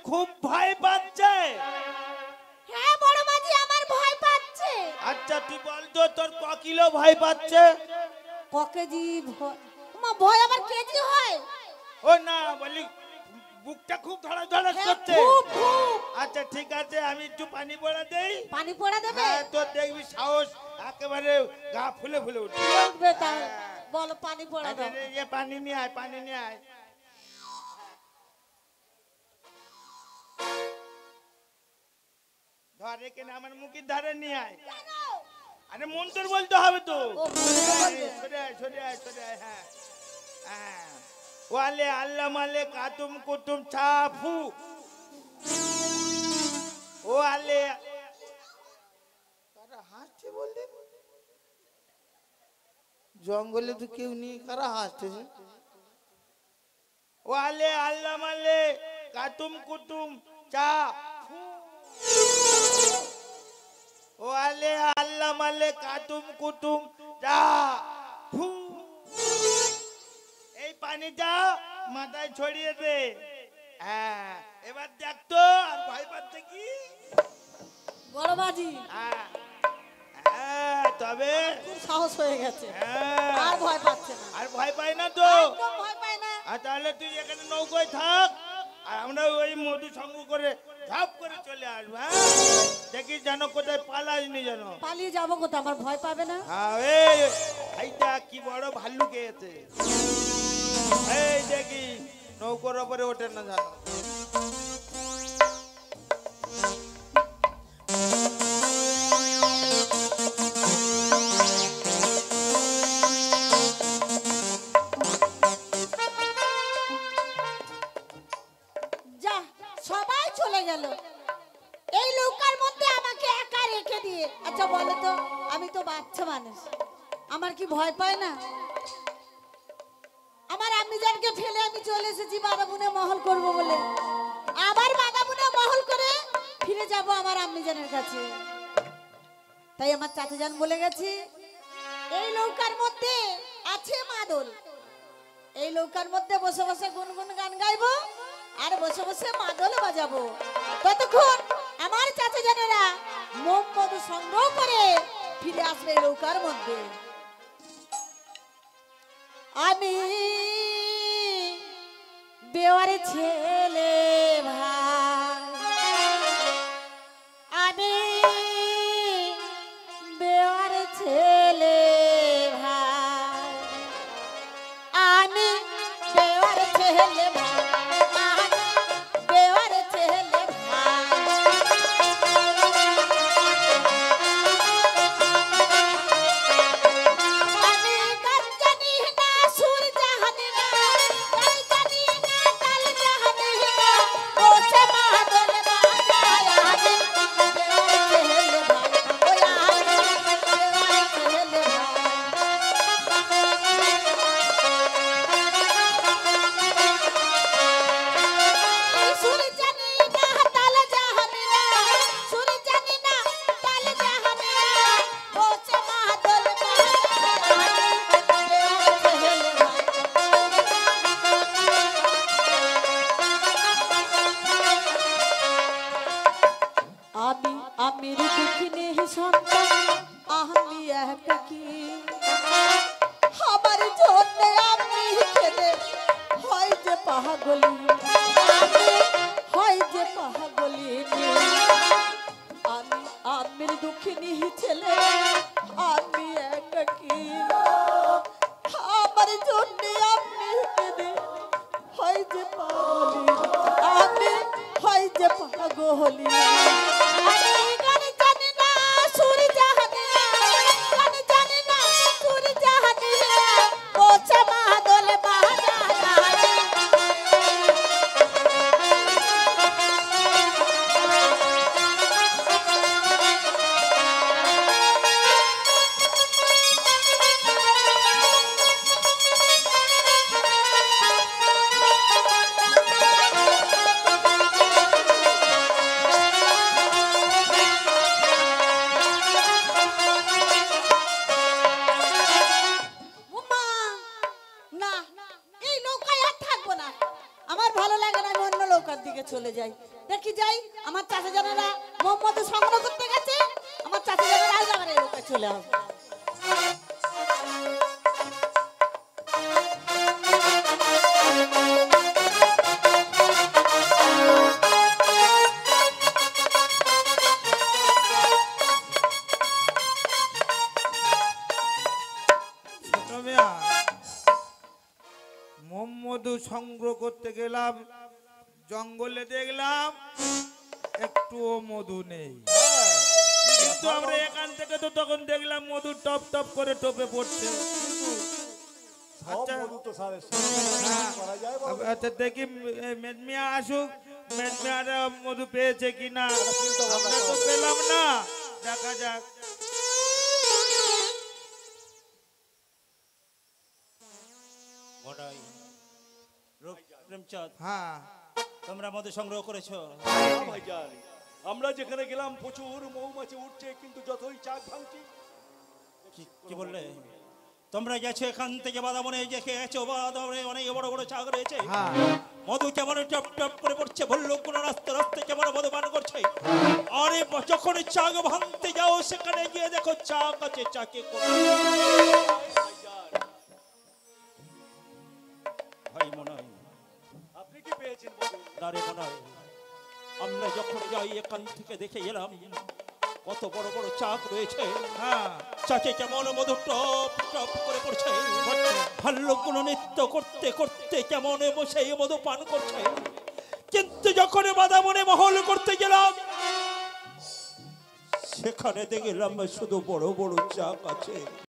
খুব ভয় পাচ্ছে? হ্যাঁ বড় মাঝি আমার ভয় পাচ্ছে। আচ্ছা তুই বল তো তোর ক কিলো ভয় পাচ্ছে? ক কেজি ভয় আবার কেজি হয়? ও না বলি বুকটা খুব ধড়াধড় করছে। খুব খুব। আচ্ছা ঠিক আছে আমি একটু পানি পড়া দেই। পানি পড়া দেবে? হ্যাঁ তোর দেখবি সাহস একেবারে গা ফুলে ফুলে উঠবে। উঠবে তাই বলো পানি পড়া দাও। এই পানি নিয়ে আয়, পানি নিয়ে আয়। ধর এখানে আমার মুখের ধারে নিয়ে আয়। আরে মন্ত্র বলতে হবে তো। সরে আয় সরে আয় সরে আয়। হ্যাঁ হ্যাঁ ওয়ালে আল্লাহ মালে কাতুম কুতুম ছাফু ও আলে কারা হাসছে বললে? জঙ্গলে তো কেউ নেই, কারা হাসতেছে? ওয়ালে আল্লাহ মালে কাতুম কুতুম চা ওয়ালে আল্লাহ মালে কাতুম কুতুম চা ফু। এই পানিটা মাথায় ছড়িয়ে দে। হ্যাঁ এবার দেখ তো আর ভয় পাচ্ছে কি? বড় মাঝি তবে খুব সাহস হয়ে গেছে, আর ভয় পাচ্ছে না। আর ভয় পাই না তো? একদম ভয় পায় না। আর তাহলে তুই এখানে নৌকোয় থাক আর আমরা ওই মধু সংগ্রহ করে ঝাপ করে চলে আসবো। হ্যাঁ দেখিস যেন কোথায় পালাসনি যেন। পালিয়ে যাবো কোথায়, আমার ভয় পাবে না? হ্যাঁ এইটা কি বড় ভাল্লুক এসেছে। এই দেখি নৌকোর ওপরে ওঠে না জানো। যা সবাই চলে গেল, এই নৌকার মধ্যে আমাকে একা রেখে দিয়ে। আচ্ছা বলো তো, আমি তো বাচ্চা মানুষ, আমার কি ভয় পায় না? আমার আম্মিজানকে ফেলে আমি চলে এসেছি বাদাবুনে মহল করব বলে। আবার বাদাবুনে মহল করে ফিরে যাব আমার আম্মিজানের কাছে। তাই আমার চাচাজান বলে গেছে এই নৌকার মধ্যে আছে মাদল, এই নৌকার মধ্যে বসে বসে গুনগুন গান গাইবো আর বসে বসে মাদল বাজাবো। ততক্ষণ আমার চাচাজানেরা মোম মধু সংগ্রহ করে ফিরে আসবে এই নৌকার মধ্যে। আমি বেওয়ারে ছেলে ভাই, আমি বেওয়ারে ছেলে ভাই, আমি বেওয়ারে ছেলে ভাই, আমি বেওয়ারে ছেলে ভাই। আমি গান জানি না, সুর জানি না, গান জানি না, তাল জানি না, বসে মাদল বাজায় আমি বেওয়ারে ছেলে ভাই, ওই আমি বেওয়ারে ছেলে ভাই। সুর জানি না, তাল জানি না, সুর জানি না, তাল জানি না, বসে মাদল বাজায় আমি বেওয়ারে ছেলে ভাই। আমি আমির দুঃখিনী সন্তান, আমি একাকী, আমার জন্য আমি খেলে হয় যে পাগলি, আমি হয় যে পাগলি। আমি আমির দুঃখিনী ছেলে, আমি একাকী, আমার জন্য আমি খেলে হয় যে পাগলি, আমি হয় যে পাগলি। আমি গান জানি না, সুর জানি না, গান জানি না, সুর জানি না, বসে মাদল বাজায় আমি। উমা, না এই নৌকায় আর থাকবো না, আমার ভালো লাগে না, আমি অন্য নৌকার দিকে চলে যাই। দেখি যাই আমার চাচা জানেরা মোহাম্মদ সংগ্রহ করতে গেছে, আমার চাচা জানেরা আজ আমার এলাকায় চলে আসবে। ছোট মিয়া, মধু সংগ্রহ করতে গেলাম, জঙ্গলে দেখলাম একটুও মধু নেই, কিন্তু আমরা এখান থেকে তো তখন দেখলাম মধু টপ টপ করে টোপে পড়ছে। আচ্ছা, হ্যাঁ, আচ্ছা দেখি মেদমিয়া আসুক, মেদমিয়ারা মধু পেয়েছে কিনা, আমরা তো পেলাম না, দেখা যাক। ঘটাই প্রেমচাঁদ, হ্যাঁ, তোমরা মধু সংগ্রহ করেছো? ভাইজান, আমরা যেখানে গেলাম প্রচুর মৌমাছি উঠছে, কিন্তু যতই চাক ভাঙছি। কি বললে? তোমরা গেছো এখান থেকে বাদামনে, যে খেয়েছো বাদামনে অনেক বড় বড় চাক রয়েছে, হ্যাঁ, মধু কেমন টপ টপ করে পড়ছে, বললো কোন রাস্তা রাস্তায় কেমন মধু পান করছে। আরে যখন চাক ভাঙতে যাও সেখানে গিয়ে দেখো চাক আছে, চাকে ভাই মনে হয় আপনি কি পেয়েছেন বলুন? দাঁড়ে মনে হয় আমরা যখন যাই এখান থেকে দেখে এলাম কত বড় বড় চাক রয়েছে, হ্যাঁ, চাকে কেমন মধু টপ টপ করে পড়ছে, ভাল্লুকগুলো নৃত্য করতে করতে কেমন বসে মধু পান করছে। কিন্তু যখন বাদামনে মহল করতে গেলাম সেখানে দেখলাম শুধু বড় বড় চাক আছে।